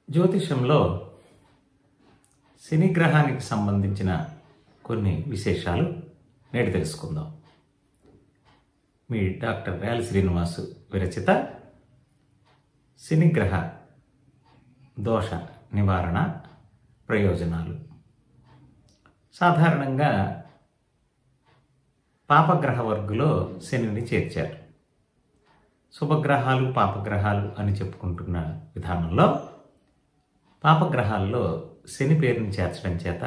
జ్యోతిషంలో శని గ్రహానికి సంబంధించిన కొన్ని విశేషాలు నేడు తెలుసుకుందాం. మీ డాక్టర్ వేల శ్రీనివాసు విరచిత శనిగ్రహ దోష నివారణ ప్రయోజనాలు. సాధారణంగా పాపగ్రహ వర్గులో శనిని చేర్చారు. శుభగ్రహాలు పాపగ్రహాలు అని చెప్పుకుంటున్న విధానంలో పాపగ్రహాల్లో శని పేరుని చేర్చడం చేత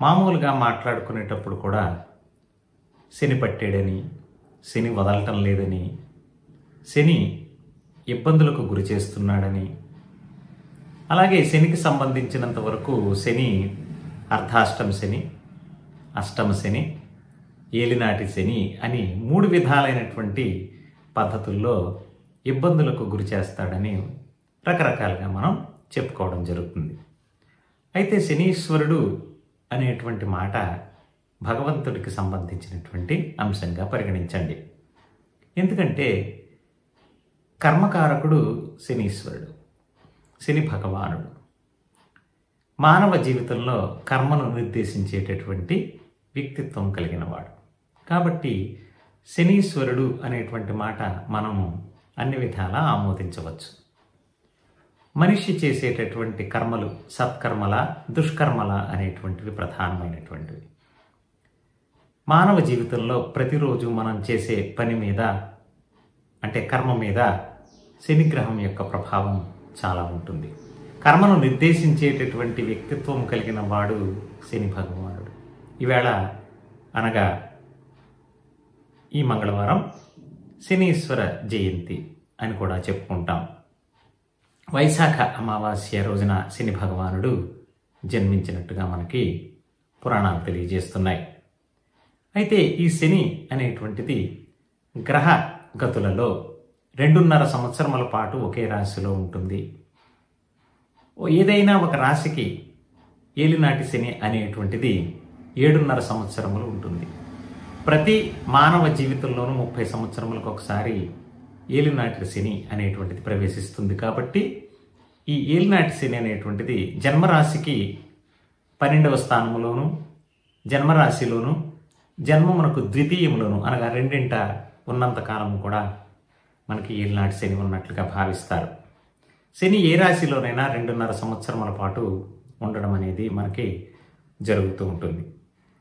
మామూలుగా మాట్లాడుకునేటప్పుడు కూడా శని పట్టాడని, శని వదలటం లేదని, శని ఇబ్బందులకు గురి చేస్తున్నాడని, అలాగే శనికి సంబంధించినంత వరకు శని అర్ధాష్టమ శని, అష్టమ శని, ఏలినాటి శని అని 3 విధాలైనటువంటి పద్ధతుల్లో ఇబ్బందులకు గురి చేస్తాడని రకరకాలుగా మనం చెప్పుకోవడం జరుగుతుంది. అయితే శనీశ్వరుడు అనేటువంటి మాట భగవంతుడికి సంబంధించినటువంటి అంశంగా పరిగణించండి. ఎందుకంటే కర్మకారకుడు శనీశ్వరుడు, శని భగవానుడు. మానవ జీవితంలో కర్మను నిర్దేశించేటటువంటి వ్యక్తిత్వం కలిగిన వాడు. కాబట్టి శనీశ్వరుడు అనేటువంటి మాట మనము అన్ని విధాలా ఆమోదించవచ్చు. మనిషి చేసేటటువంటి కర్మలు సత్కర్మల, దుష్కర్మల అనేటువంటివి ప్రధానమైనటువంటివి. మానవ జీవితంలో ప్రతిరోజు మనం చేసే పని మీద, అంటే కర్మ మీద శనిగ్రహం యొక్క ప్రభావం చాలా ఉంటుంది. కర్మను నిర్దేశించేటటువంటి వ్యక్తిత్వం కలిగిన వాడు శని భగవానుడు. ఈవేళ అనగా ఈ మంగళవారం శనీశ్వర జయంతి అని కూడా చెప్పుకుంటాం. వైశాఖ అమావాస్య రోజున శని భగవానుడు జన్మించినట్టుగా మనకి పురాణాలు తెలియజేస్తున్నాయి. అయితే ఈ శని అనేటువంటిది గ్రహ గతులలో 2.5 సంవత్సరముల పాటు ఒకే రాశిలో ఉంటుంది. ఏదైనా ఒక రాశికి ఏలినాటి శని అనేటువంటిది 7.5 సంవత్సరములు ఉంటుంది. ప్రతి మానవ జీవితంలోనూ 30 సంవత్సరములకు ఒకసారి ఏలినాటి శని అనేటువంటిది ప్రవేశిస్తుంది. కాబట్టి ఈ ఏలినాటి శని అనేటువంటిది జన్మరాశికి 12వ స్థానంలోను, జన్మరాశిలోను, జన్మమునకు ద్వితీయంలోను అనగా 2ంట ఉన్నంత కాలం కూడా మనకి ఏలినాటి శని ఉన్నట్లుగా భావిస్తారు. శని ఏ రాశిలోనైనా 2.5 సంవత్సరముల పాటు ఉండడం అనేది మనకి జరుగుతూ ఉంటుంది.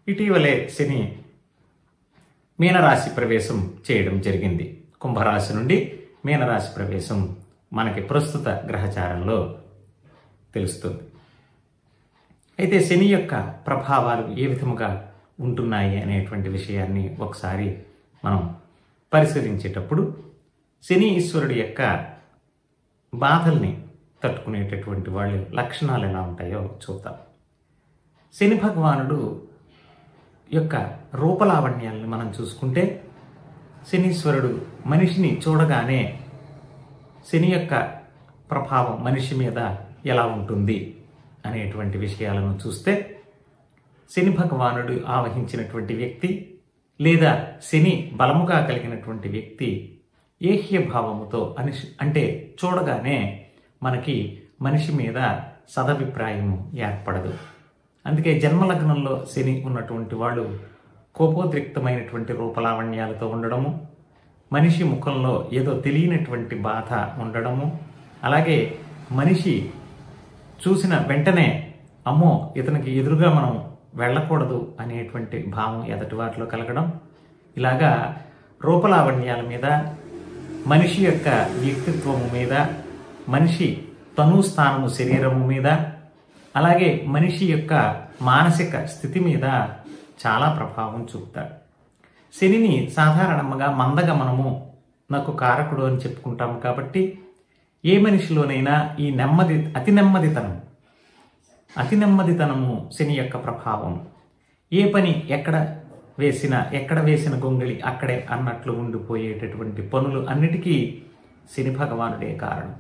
ఇటీవలే శని మీనరాశి ప్రవేశం చేయడం జరిగింది. కుంభరాశి నుండి మీనరాశి ప్రవేశం మనకి ప్రస్తుత గ్రహచారంలో తెలుస్తుంది. అయితే శని యొక్క ప్రభావాలు ఏ విధముగా ఉంటున్నాయి అనేటువంటి విషయాన్ని ఒకసారి మనం పరిశీలించేటప్పుడు శని ఈశ్వరుడి యొక్క బాధల్ని తట్టుకునేటటువంటి వాళ్ళ లక్షణాలు ఎలా ఉంటాయో చూద్దాం. శని భగవానుడు యొక్క రూపలావణ్యాలను మనం చూసుకుంటే శనీశ్వరుడు మనిషిని చూడగానే శని యొక్క ప్రభావం మనిషి మీద ఎలా ఉంటుంది అనేటువంటి విషయాలను చూస్తే శని భగవానుడు ఆవహించినటువంటి వ్యక్తి లేదా శని బలముగా కలిగినటువంటి వ్యక్తి ఏహ్య భావముతో అంటే చూడగానే మనకి మనిషి మీద సదభిప్రాయం ఏర్పడదు. అందుకే జన్మలగ్నంలో శని ఉన్నటువంటి వాళ్ళు కోపోద్రిక్తమైనటువంటి రూపలావణ్యాలతో ఉండడము, మనిషి ముఖంలో ఏదో తెలియనటువంటి బాధ ఉండడము, అలాగే మనిషి చూసిన వెంటనే అమ్మో ఇతనికి ఎదురుగా మనం వెళ్ళకూడదు అనేటువంటి భావం ఎదటి వాటిలో కలగడం, ఇలాగా రూపలావణ్యాల మీద, మనిషి యొక్క వ్యక్తిత్వము మీద, మనిషి తనుస్థానము శరీరము మీద, అలాగే మనిషి యొక్క మానసిక స్థితి మీద చాలా ప్రభావం చూపుతాడు. శనిని సాధారణంగా మందగమనము నాకు కారకుడు అని చెప్పుకుంటాం. కాబట్టి ఏ మనిషిలోనైనా ఈ అతి నెమ్మదితనము శని యొక్క ప్రభావం. ఏ పని ఎక్కడ వేసిన గొంగళి అక్కడే అన్నట్లు ఉండిపోయేటటువంటి పనులు అన్నిటికీ శని భగవానుడే కారణం.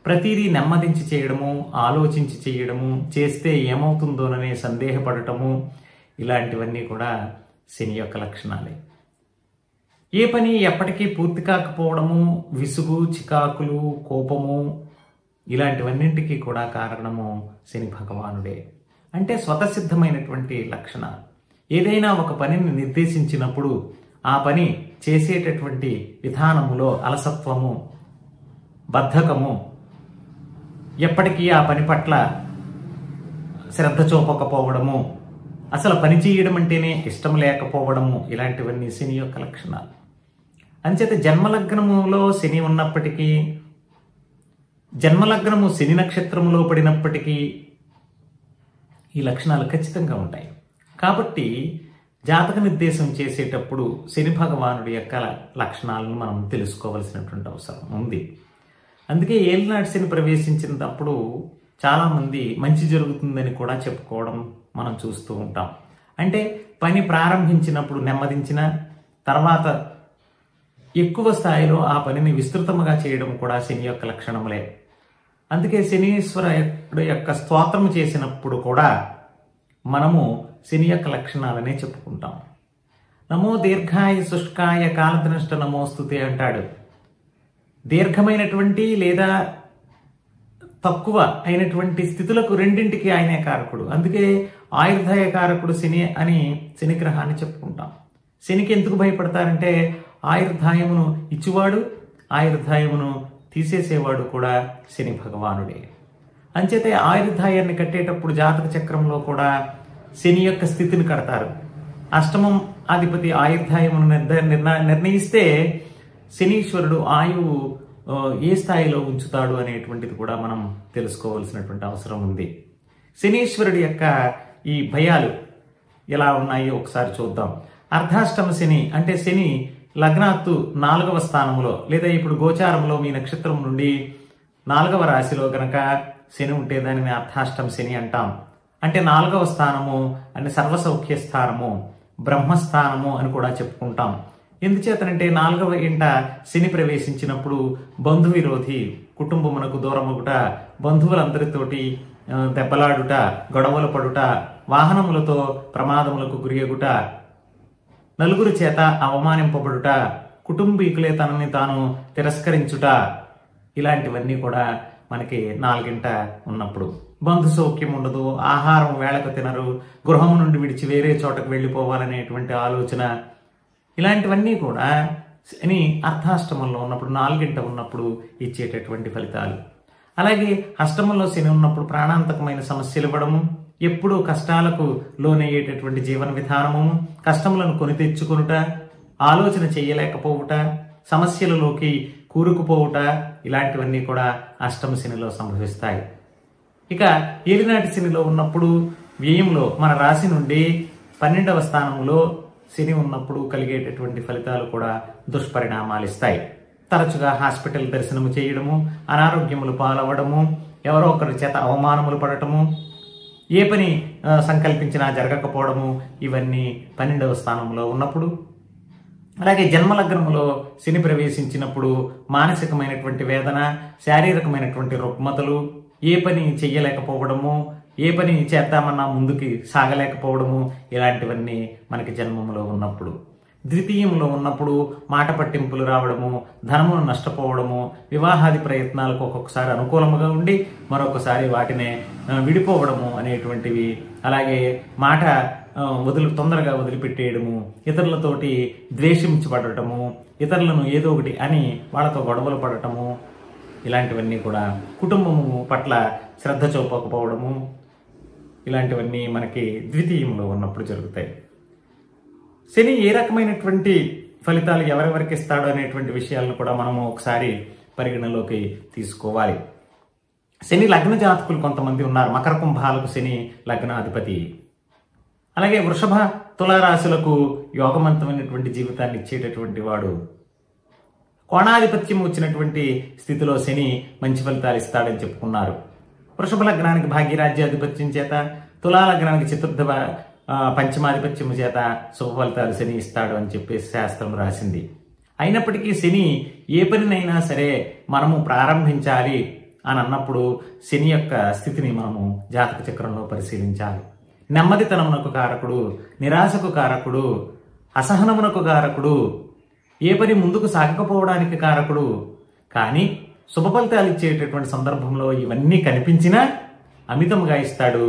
ప్రతిదీ నెమ్మదించి చేయడము, ఆలోచించి చేయడము, చేస్తే ఏమవుతుందోననే సందేహపడటము, ఇలాంటివన్నీ కూడా శని యొక్క లక్షణాలే. ఏ పని ఎప్పటికీ పూర్తి కాకపోవడము, విసుగు, చికాకులు, కోపము, ఇలాంటివన్నింటికీ కూడా కారణము శని భగవానుడే. అంటే స్వతసిద్ధమైనటువంటి లక్షణాలు. ఏదైనా ఒక పనిని నిర్దేశించినప్పుడు ఆ పని చేసేటటువంటి విధానములో అలసత్వము, బద్ధకము, ఎప్పటికీ ఆ పని పట్ల శ్రద్ధ చూపకపోవడము, అసలు పని చేయడం అంటేనే ఇష్టం లేకపోవడము, ఇలాంటివన్నీ శని యొక్క లక్షణాలు. అంచేత జన్మలగ్నములో శని ఉన్నప్పటికీ, జన్మలగ్నము శని నక్షత్రములో పడినప్పటికీ ఈ లక్షణాలు ఖచ్చితంగా ఉంటాయి. కాబట్టి జాతక నిర్దేశం చేసేటప్పుడు శని భగవానుడి యొక్క లక్షణాలను మనం తెలుసుకోవలసినటువంటి అవసరం ఉంది. అందుకే ఏలినాటి శని ప్రవేశించినప్పుడు చాలామంది మంచి జరుగుతుందని కూడా చెప్పుకోవడం మనం చూస్తూ ఉంటాం. అంటే పని ప్రారంభించినప్పుడు నెమ్మదించిన తర్వాత ఎక్కువ స్థాయిలో ఆ పనిని విస్తృతముగా చేయడం కూడా శని యొక్క లక్షణములే. అందుకే శనీశ్వరుడు యొక్క స్తోత్రం చేసినప్పుడు కూడా మనము శని యొక్క లక్షణాలనే చెప్పుకుంటాం. నమో దీర్ఘాయ శుష్కాయ కాలదృష్ట నమోస్తుతే అంటాడు. దీర్ఘమైనటువంటి లేదా తక్కువ అయినటువంటి స్థితులకు రెండింటికి ఆయనే కారకుడు. అందుకే ఆయుర్దాయ కారకుడు శని అని శని గ్రహాన్ని చెప్పుకుంటాం. శనికి ఎందుకు భయపడతారంటే ఆయుర్దాయమును ఇచ్చువాడు, ఆయుర్దాయమును తీసేసేవాడు కూడా శని భగవానుడే. అంచేతే ఆయుర్దాయాన్ని కట్టేటప్పుడు జాతక చక్రంలో కూడా శని యొక్క స్థితిని కడతారు. అష్టమం అధిపతి ఆయుర్దాయమును నిర్ణయిస్తే శనీశ్వరుడు ఆయువు ఏ స్థాయిలో ఉంచుతాడు అనేటువంటిది కూడా మనం తెలుసుకోవాల్సినటువంటి అవసరం ఉంది. శనీశ్వరుడి యొక్క ఈ భయాలు ఎలా ఉన్నాయో ఒకసారి చూద్దాం. అర్ధాష్టమ శని అంటే శని లగ్నాత్తు 4వ స్థానంలో లేదా ఇప్పుడు గోచారంలో మీ నక్షత్రం నుండి 4వ రాశిలో గనక శని ఉంటే దానిని అర్ధాష్టమ శని అంటాం. అంటే 4వ స్థానము అంటే సర్వసౌఖ్య స్థానము, బ్రహ్మస్థానము అని కూడా చెప్పుకుంటాం. ఎందుచేతనంటే 4వ ఇంట శని ప్రవేశించినప్పుడు బంధు విరోధి, కుటుంబమునకు దూరమగుట, బంధువులందరితోటి దెబ్బలాడుట, గొడవలు పడుట, వాహనములతో ప్రమాదములకు గురియగుట, నలుగురు చేత అవమానింపబడుట, కుటుంబీకులే తనని తాను తిరస్కరించుట, ఇలాంటివన్నీ కూడా మనకి 4వ ఉన్నప్పుడు. బంధు సౌఖ్యం ఉండదు, ఆహారం వేళకు తినరు, గృహము నుండి విడిచి వేరే చోటకు వెళ్ళిపోవాలనేటువంటి ఆలోచన, ఇలాంటివన్నీ కూడా శని అర్ధాష్టమంలో ఉన్నప్పుడు 4వ ఉన్నప్పుడు ఇచ్చేటటువంటి ఫలితాలు. అలాగే అష్టమంలో శని ఉన్నప్పుడు ప్రాణాంతకమైన సమస్యలు ఇవ్వడము, ఎప్పుడూ కష్టాలకు లోనయ్యేటటువంటి జీవన విధానము, కష్టములను కొని తెచ్చుకొనుట, ఆలోచన చేయలేకపోవుట, సమస్యలలోకి కూరుకుపోవుట, ఇలాంటివన్నీ కూడా అష్టమ శనిలో సంభవిస్తాయి. ఇక ఏలినాటి శనిలో ఉన్నప్పుడు వ్యయంలో మన రాశి నుండి 12వ స్థానంలో శని ఉన్నప్పుడు కలిగేటటువంటి ఫలితాలు కూడా దుష్పరిణామాలు ఇస్తాయి. తరచుగా హాస్పిటల్ దర్శనము చేయడము, అనారోగ్యములు పాలవడము, ఎవరో ఒకరి చేత అవమానములు పడటము, ఏ పని సంకల్పించినా జరగకపోవడము, ఇవన్నీ 12వ స్థానంలో ఉన్నప్పుడు. అలాగే జన్మలగ్నములో శని ప్రవేశించినప్పుడు మానసికమైనటువంటి వేదన, శారీరకమైనటువంటి రుగ్మతలు, ఏ పని చెయ్యలేకపోవడము, ఏ పని చేద్దామన్నా ముందుకి సాగలేకపోవడము, ఇలాంటివన్నీ మనకి జన్మములో ఉన్నప్పుడు. ద్వితీయంలో ఉన్నప్పుడు మాట పట్టింపులు రావడము, ధనమును నష్టపోవడము, వివాహాది ప్రయత్నాలకు ఒక్కొక్కసారి అనుకూలముగా ఉండి మరొకసారి వాటినే విడిపోవడము అనేటువంటివి. అలాగే మాట తొందరగా వదిలిపెట్టేయడము, ఇతరులతోటి ద్వేషించబడటము, ఇతరులను ఏదో ఒకటి అని వాళ్ళతో గొడవలు పడటము, ఇలాంటివన్నీ కూడా కుటుంబము పట్ల శ్రద్ధ చూపకపోవడము, ఇలాంటివన్నీ మనకి ద్వితీయంలో ఉన్నప్పుడు జరుగుతాయి. శని ఏ రకమైనటువంటి ఫలితాలు ఎవరెవరికి ఇస్తాడు అనేటువంటి విషయాలను కూడా మనము ఒకసారి పరిగణలోకి తీసుకోవాలి. శని లగ్న జాతకులు కొంతమంది ఉన్నారు. మకర కుంభాలకు శని లగ్నాధిపతి. అలాగే వృషభ తులారాశులకు యోగవంతమైనటువంటి జీవితాన్ని ఇచ్చేటటువంటి వాడు. కోణాధిపత్యం వచ్చినటువంటి స్థితిలో శని మంచి ఫలితాలు ఇస్తాడని చెప్పుకున్నారు. వృషభ లగ్నానికి భాగ్యరాజ్యాధిపత్యం చేత, తులా లగ్నానికి చతుర్థ పంచమాధిపత్యము చేత శుభ ఫలితాలు శని ఇస్తాడు అని చెప్పేసి శాస్త్రం రాసింది. అయినప్పటికీ శని ఏ పనినైనా సరే మనము ప్రారంభించాలి అని అన్నప్పుడు శని యొక్క స్థితిని మనము జాతక చక్రంలో పరిశీలించాలి. నెమ్మదితనమునకు కారకుడు, నిరాశకు కారకుడు, అసహనమునకు కారకుడు, ఏ పని ముందుకు సాగకపోవడానికి కారకుడు. కానీ శుభ ఫలితాలు ఇచ్చేటటువంటి సందర్భంలో ఇవన్నీ కనిపించినా అమితంగా ఇస్తాడు,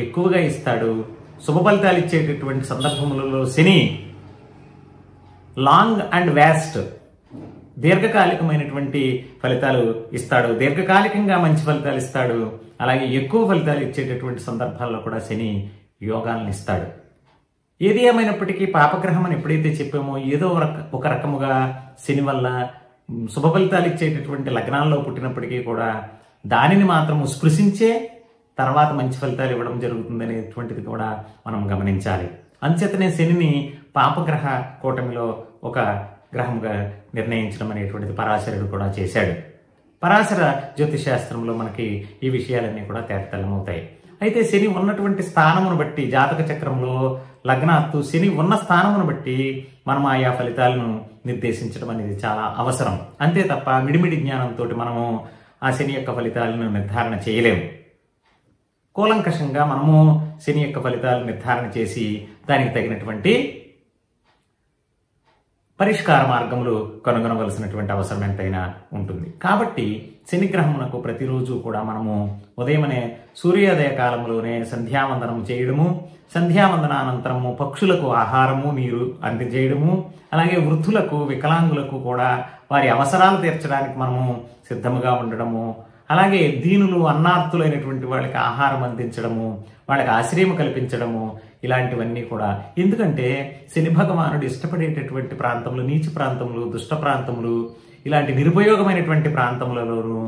ఎక్కువగా ఇస్తాడు. శుభ ఫలితాలు ఇచ్చేటటువంటి సందర్భములలో శని లాంగ్ అండ్ వ్యాస్ట్, దీర్ఘకాలికమైనటువంటి ఫలితాలు ఇస్తాడు, దీర్ఘకాలికంగా మంచి ఫలితాలు ఇస్తాడు. అలాగే ఎక్కువ ఫలితాలు ఇచ్చేటటువంటి సందర్భాల్లో కూడా శని యోగాలను ఇస్తాడు. ఏది ఏమైనప్పటికీ పాపగ్రహం అని ఎప్పుడైతే చెప్పామో ఏదో ఒక రకముగా శని వల్ల శుభ ఫలితాలు ఇచ్చేటటువంటి లగ్నాల్లో పుట్టినప్పటికీ కూడా దానిని మాత్రము స్పృశించే తర్వాత మంచి ఫలితాలు ఇవ్వడం జరుగుతుంది అనేటువంటిది కూడా మనం గమనించాలి. అంచేతనే శనిని పాపగ్రహ కూటమిలో ఒక గ్రహంగా నిర్ణయించడం అనేటువంటిది పరాశరుడు కూడా చేశాడు. పరాశర జ్యోతిశాస్త్రంలో మనకి ఈ విషయాలన్నీ కూడా తేటతెల్లమవుతాయి. అయితే శని ఉన్నటువంటి స్థానమును బట్టి జాతక చక్రంలో లగ్నాత్తు శని ఉన్న స్థానమును బట్టి మనం ఆయా ఫలితాలను నిర్దేశించడం అనేది చాలా అవసరం. అంతే తప్ప మిడిమిడి జ్ఞానంతో మనము ఆ శని యొక్క ఫలితాలను నిర్ధారణ చేయలేము. కూలంకషంగా మనము శని యొక్క ఫలితాలను నిర్ధారణ చేసి దానికి తగినటువంటి పరిష్కార మార్గములు కనుగొనవలసినటువంటి అవసరం ఎంతైనా ఉంటుంది. కాబట్టి శనిగ్రహమునకు ప్రతిరోజు కూడా మనము ఉదయమనే సూర్యోదయ కాలంలోనే సంధ్యావందనం చేయడము, సంధ్యావందనానంతరము పక్షులకు ఆహారము నీరు అందజేయడము, అలాగే వృద్ధులకు వికలాంగులకు కూడా వారి అవసరాలు తీర్చడానికి మనము సిద్ధముగా ఉండడము, అలాగే దీనులు అన్నార్థులైనటువంటి వాళ్ళకి ఆహారం అందించడము, వాళ్ళకి ఆశ్రయం కల్పించడము, ఇలాంటివన్నీ కూడా. ఎందుకంటే శని భగవానుడు ఇష్టపడేటటువంటి ప్రాంతములు, నీచ ప్రాంతములు, దుష్ట ప్రాంతములు, ఇలాంటి నిరుపయోగమైనటువంటి ప్రాంతములలోనూ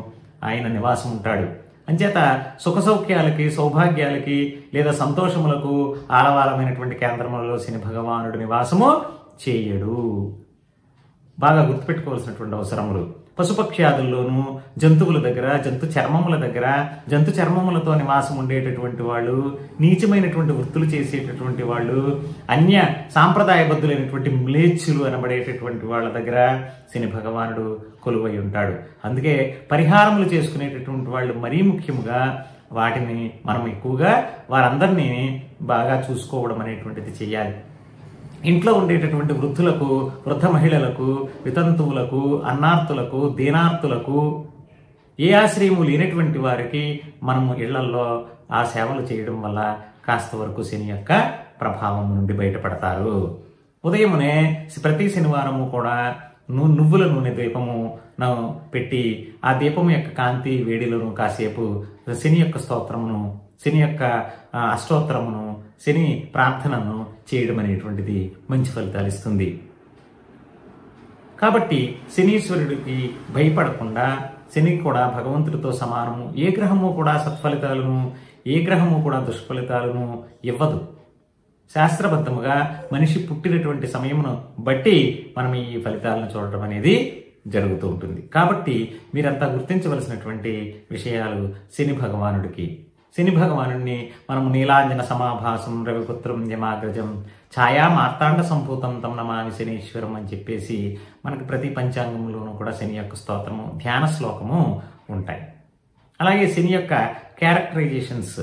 ఆయన నివాసం ఉంటాడు. అంచేత సుఖ సౌఖ్యాలకి, సౌభాగ్యాలకి లేదా సంతోషములకు ఆలవాలమైనటువంటి కేంద్రములలో శని భగవానుడు నివాసము చేయడు. బాగా గుర్తుపెట్టుకోవాల్సినటువంటి అవసరములు. పశుపక్ష్యాదుల్లోనూ జంతువుల దగ్గర, జంతు చర్మముల దగ్గర, జంతు చర్మములతో నివాసం ఉండేటటువంటి వాళ్ళు, నీచమైనటువంటి వృత్తులు చేసేటటువంటి వాళ్ళు, అన్య సాంప్రదాయబద్ధులైనటువంటి మ్లేచ్చులు అనబడేటటువంటి వాళ్ళ దగ్గర శని భగవానుడు కొలువై ఉంటాడు. అందుకే పరిహారములు చేసుకునేటటువంటి వాళ్ళు మరీ ముఖ్యముగా వాటిని మనం ఎక్కువగా వారందరినీ బాగా చూసుకోవడం అనేటువంటిది చేయాలి. ఇంట్లో ఉండేటటువంటి వృద్ధులకు, వృద్ధ మహిళలకు, వితంతువులకు, అన్నార్థులకు, దీనార్థులకు, ఏ ఆశ్రయము లేనటువంటి వారికి మనము ఇళ్లల్లో ఆ సేవలు చేయడం వల్ల కాస్త వరకు శని యొక్క ప్రభావం నుండి బయటపడతారు. ఉదయమునే ప్రతి శనివారము కూడా నువ్వుల నూనె దీపము పెట్టి ఆ దీపము యొక్క కాంతి వేడిలోను కాసేపు శని యొక్క స్తోత్రమును, శని యొక్క అష్టోత్తరమును, శని ప్రార్థనను చేయడం అనేటువంటిది మంచి ఫలితాలు ఇస్తుంది. కాబట్టి శనీశ్వరుడికి భయపడకుండా, శని కూడా భగవంతుడితో సమానము, ఏ గ్రహము కూడా సత్ఫలితాలను, ఏ గ్రహము కూడా దుష్ఫలితాలను ఇవ్వదు. శాస్త్రబద్ధముగా మనిషి పుట్టినటువంటి సమయమును బట్టి మనం ఈ ఫలితాలను చూడటం అనేది జరుగుతూ ఉంటుంది. కాబట్టి మీరంతా గుర్తించవలసినటువంటి విషయాలు శని భగవానుడికి. శని భగవానుడిని మనం నీలాంజన సమాభాసం రవిపుత్రం యమాగ్రజం ఛాయా మార్తాండ సంభూతం తం నమామి శనీశ్వరం అని చెప్పేసి మనకి ప్రతి పంచాంగంలోనూ కూడా శని యొక్క స్తోత్రము, ధ్యాన శ్లోకము ఉంటాయి. అలాగే శని యొక్క క్యారెక్టరైజేషన్స్,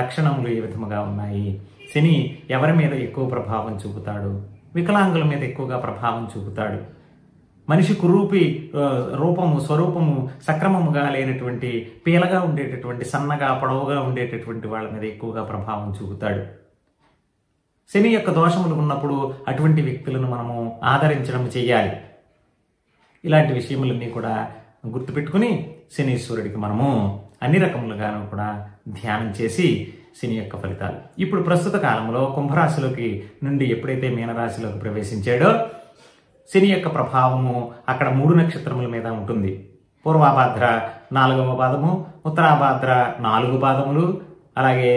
లక్షణములు ఏ విధముగా ఉన్నాయి, శని ఎవరి మీద ఎక్కువ ప్రభావం చూపుతాడు, వికలాంగుల మీద ఎక్కువగా ప్రభావం చూపుతాడు, మనిషి కురూపి రూపము, స్వరూపము సక్రమముగా లేనటువంటి, పీలగా ఉండేటటువంటి, సన్నగా పొడవుగా ఉండేటటువంటి వాళ్ళ మీద ఎక్కువగా ప్రభావం చూపుతాడు. శని యొక్క దోషములు ఉన్నప్పుడు అటువంటి వ్యక్తులను మనము ఆదరించడం చేయాలి. ఇలాంటి విషయములన్నీ కూడా గుర్తుపెట్టుకుని శనీశ్వరుడికి మనము అన్ని రకములుగాను కూడా ధ్యానం చేసి శని యొక్క ఫలితాలు. ఇప్పుడు ప్రస్తుత కాలంలో కుంభరాశిలోకి నుండి ఎప్పుడైతే మీనరాశిలోకి ప్రవేశించాడో శని యొక్క ప్రభావము అక్కడ 3 నక్షత్రముల మీద ఉంటుంది. పూర్వాభాద్ర 4వ పాదము, ఉత్తరాభాద్ర 4 పాదములు, అలాగే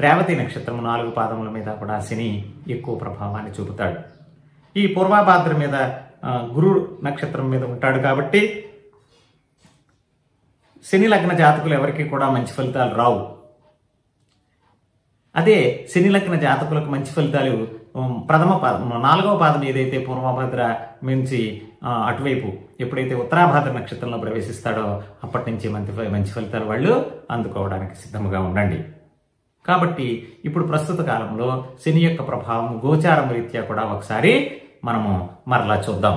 రేవతి నక్షత్రము 4 పాదముల మీద కూడా శని ఎక్కువ ప్రభావాన్ని చూపుతాడు. ఈ పూర్వాభాద్ర మీద గురు నక్షత్రం మీద ఉంటాడు కాబట్టి శని లగ్న జాతకులు ఎవరికి కూడా మంచి ఫలితాలు రావు. అదే శని లగ్న జాతకులకు మంచి ఫలితాలు ప్రథమ పాదం 4వ పాదం ఏదైతే పూర్వభద్ర నుంచి అటువైపు ఎప్పుడైతే ఉత్తరాభాద్ర నక్షత్రంలో ప్రవేశిస్తాడో అప్పటి నుంచి మంచి ఫలితాలు వాళ్ళు అందుకోవడానికి సిద్ధంగా ఉండండి. కాబట్టి ఇప్పుడు ప్రస్తుత కాలంలో శని యొక్క ప్రభావం గోచారం రీత్యా కూడా ఒకసారి మనము మరలా చూద్దాం.